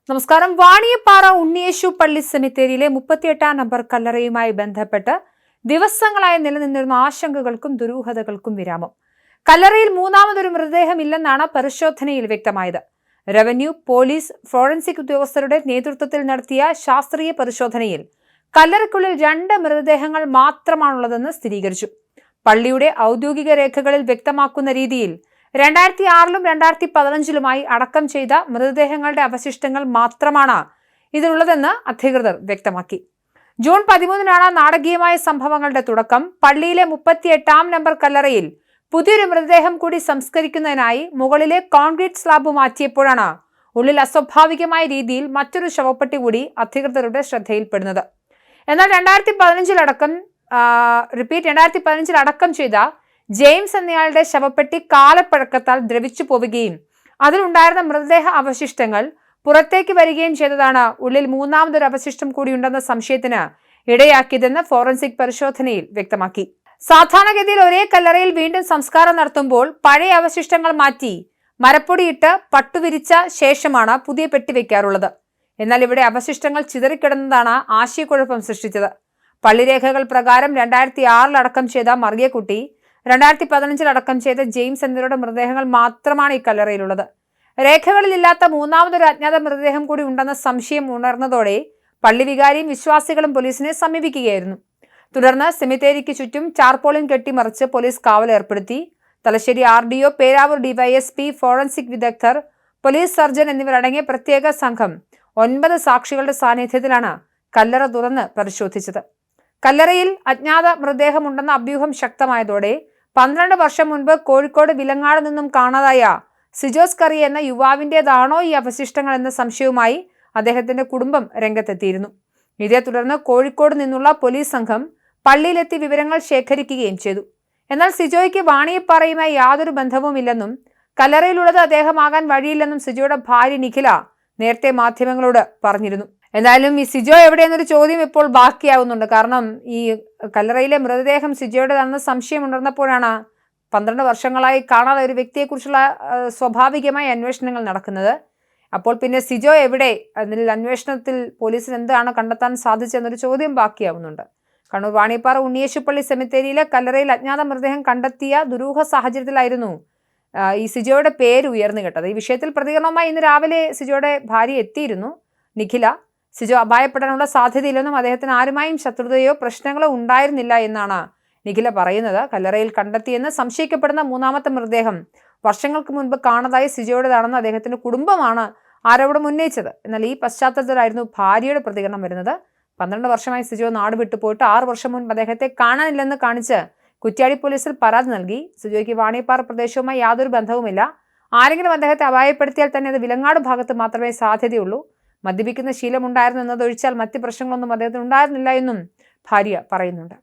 നമസ്കാരം. വാണിയപ്പാറ ഉണ്ണിയേശു പള്ളി സെമിത്തേരിയിലെ 38 നമ്പർ കല്ലറയുമായി ബന്ധപ്പെട്ട് ദിവസങ്ങളായി നിലനിന്നിരുന്ന ആശങ്കകൾക്കും ദുരൂഹതകൾക്കും വിരാമം. കല്ലറയിൽ മൂന്നാമതൊരു മൃതദേഹം ഇല്ലെന്നാണ് പരിശോധനയിൽ വ്യക്തമായത്. റവന്യൂ, പോലീസ്, ഫോറൻസിക് ഉദ്യോഗസ്ഥരുടെ നേതൃത്വത്തിൽ നടത്തിയ ശാസ്ത്രീയ പരിശോധനയിൽ കല്ലറയ്ക്കുള്ളിൽ 2 മൃതദേഹങ്ങൾ മാത്രമാണുള്ളതെന്ന് സ്ഥിരീകരിച്ചു. പള്ളിയുടെ ഔദ്യോഗിക രേഖകളിൽ വ്യക്തമാക്കുന്ന രീതിയിൽ 2006ലും 2015ലുമായി അടക്കം ചെയ്ത മൃതദേഹങ്ങളുടെ അവശിഷ്ടങ്ങൾ മാത്രമാണ് ഇതിലുള്ളതെന്ന് അധികൃതർ വ്യക്തമാക്കി. ജൂൺ 13-നാണ് നാടകീയമായ സംഭവങ്ങളുടെ തുടക്കം. പള്ളിയിലെ 38 നമ്പർ കല്ലറയിൽ പുതിയൊരു മൃതദേഹം കൂടി സംസ്കരിക്കുന്നതിനായി മുകളിലെ കോൺക്രീറ്റ് സ്ലാബ് മാറ്റിയപ്പോഴാണ് ഉള്ളിൽ അസ്വാഭാവികമായ രീതിയിൽ മറ്റൊരു ശവപ്പെട്ടി കൂടി അധികൃതരുടെ ശ്രദ്ധയിൽപ്പെടുന്നത്. എന്നാൽ 2015 അടക്കം ചെയ്ത ജെയിംസ് എന്നയാളുടെ ശവപ്പെട്ടി കാലപ്പഴക്കത്താൽ ദ്രവിച്ചു പോവുകയും അതിലുണ്ടായിരുന്ന മൃതദേഹ അവശിഷ്ടങ്ങൾ പുറത്തേക്ക് വരികയും ചെയ്തതാണ് ഉള്ളിൽ മൂന്നാമതൊരു അവശിഷ്ടം കൂടിയുണ്ടെന്ന സംശയത്തിന് ഇടയാക്കിയതെന്ന് ഫോറൻസിക് പരിശോധനയിൽ വ്യക്തമാക്കി. സാധാരണഗതിയിൽ ഒരേ കല്ലറയിൽ വീണ്ടും സംസ്കാരം നടത്തുമ്പോൾ പഴയ അവശിഷ്ടങ്ങൾ മാറ്റി മരപ്പൊടിയിട്ട് പട്ടുവിരിച്ച ശേഷമാണ് പുതിയ പെട്ടി വയ്ക്കാറുള്ളത്. എന്നാൽ ഇവിടെ അവശിഷ്ടങ്ങൾ ചിതറിക്കിടന്നതാണ് ആശയക്കുഴപ്പം സൃഷ്ടിച്ചത്. പള്ളിരേഖകൾ പ്രകാരം 2006 അടക്കം ചെയ്ത മറിയക്കുട്ടി, 2015 അടക്കം ചെയ്ത ജെയിംസ് എന്നിവരുടെ മൃതദേഹങ്ങൾ മാത്രമാണ് ഈ കല്ലറയിലുള്ളത്. രേഖകളിലില്ലാത്ത മൂന്നാമതൊരു അജ്ഞാത മൃതദേഹം കൂടി ഉണ്ടെന്ന സംശയം ഉണർന്നതോടെ പള്ളി വികാരിയും വിശ്വാസികളും പോലീസിനെ സമീപിക്കുകയായിരുന്നു. തുടർന്ന് സെമിത്തേരിക്ക് ചുറ്റും ടാർപോളിൻ കെട്ടിമറിച്ച് പോലീസ് കാവൽ ഏർപ്പെടുത്തി. Thalassery RDO, Peravoor DYSP, forensic വിദഗ്ധർ, പോലീസ് സർജൻ എന്നിവരടങ്ങിയ പ്രത്യേക സംഘം 9 സാക്ഷികളുടെ സാന്നിധ്യത്തിലാണ് കല്ലറ തുറന്ന് പരിശോധിച്ചത്. കല്ലറയിൽ അജ്ഞാത മൃതദേഹമുണ്ടെന്ന അഭ്യൂഹം ശക്തമായതോടെ 12 വർഷം മുൻപ് കോഴിക്കോട് വിലങ്ങാട് നിന്നും കാണാതായ സിജോസ് കറി എന്ന യുവാവിൻ്റെതാണോ ഈ അവശിഷ്ടങ്ങൾ എന്ന സംശയവുമായി അദ്ദേഹത്തിന്റെ കുടുംബം രംഗത്തെത്തിയിരുന്നു. ഇതേ തുടർന്ന് കോഴിക്കോട് നിന്നുള്ള പോലീസ് സംഘം പള്ളിയിലെത്തി വിവരങ്ങൾ ശേഖരിക്കുകയും ചെയ്തു. എന്നാൽ സിജോയ്ക്ക് വാണിയപ്പാറയുമായി യാതൊരു ബന്ധവുമില്ലെന്നും കല്ലറയിലുള്ളത് അദ്ദേഹമാകാൻ വഴിയില്ലെന്നും സിജോയുടെ ഭാര്യ നിഖില നേരത്തെ മാധ്യമങ്ങളോട് പറഞ്ഞിരുന്നു. എന്തായാലും ഈ സിജോ എവിടെയെന്നൊരു ചോദ്യം ഇപ്പോൾ ബാക്കിയാവുന്നുണ്ട്. കാരണം ഈ കല്ലറയിലെ മൃതദേഹം സിജോയുടേതാണെന്ന് സംശയം ഉണർന്നപ്പോഴാണ് 12 വർഷങ്ങളായി കാണാതെ ഒരു വ്യക്തിയെക്കുറിച്ചുള്ള സ്വാഭാവികമായ അന്വേഷണങ്ങൾ നടക്കുന്നത്. അപ്പോൾ പിന്നെ സിജോ എവിടെ, അതിൽ അന്വേഷണത്തിൽ പോലീസിന് എന്താണ് കണ്ടെത്താൻ സാധിച്ചെന്നൊരു ചോദ്യം ബാക്കിയാവുന്നുണ്ട്. കണ്ണൂർ വാണിയപ്പാറ ഉണ്ണിയേശു പള്ളി സെമിത്തേരിയിലെ കല്ലറയിൽ അജ്ഞാത മൃതദേഹം കണ്ടെത്തിയ ദുരൂഹ സാഹചര്യത്തിലായിരുന്നു ഈ സിജോയുടെ പേര് ഉയർന്നു കേട്ടത്. ഈ വിഷയത്തിൽ പ്രതികരണവുമായി ഇന്ന് രാവിലെ സിജോയുടെ ഭാര്യ എത്തിയിരുന്നു, നിഖില. സിജോ അപായപ്പെടാനുള്ള സാധ്യതയില്ലെന്നും അദ്ദേഹത്തിന് ആരുമായും ശത്രുതയോ പ്രശ്നങ്ങളോ ഉണ്ടായിരുന്നില്ല എന്നാണ് നിഖില പറയുന്നത്. കല്ലറയിൽ കണ്ടെത്തിയെന്ന് സംശയിക്കപ്പെടുന്ന മൂന്നാമത്തെ മൃതദേഹം വർഷങ്ങൾക്ക് മുൻപ് കാണാതായി സിജോയുടേതാണെന്ന് അദ്ദേഹത്തിന്റെ കുടുംബമാണ് ആരോപണം ഉന്നയിച്ചത്. എന്നാൽ ഈ പശ്ചാത്തലത്തിലായിരുന്നു ഭാര്യയുടെ പ്രതികരണം വരുന്നത്. 12 വർഷമായി സിജോ നാട് വിട്ടുപോയിട്ട് 6 വർഷം മുൻപ് അദ്ദേഹത്തെ കാണാനില്ലെന്ന് കാണിച്ച് കുറ്റ്യാടി പോലീസിൽ പരാതി നൽകി. സിജോയ്ക്ക് വാണിയപ്പാറ പ്രദേശവുമായി യാതൊരു ബന്ധവുമില്ല. ആരെങ്കിലും അദ്ദേഹത്തെ അപായപ്പെടുത്തിയാൽ തന്നെ അത് വിലങ്ങാട് ഭാഗത്ത് മാത്രമേ സാധ്യതയുള്ളൂ. മദ്യപിക്കുന്ന ശീലമുണ്ടായിരുന്നു എന്നതൊഴിച്ചാൽ മറ്റ് പ്രശ്നങ്ങളൊന്നും അദ്ദേഹത്തിന് ഉണ്ടായിരുന്നില്ല എന്നും ഭാര്യ പറയുന്നുണ്ട്.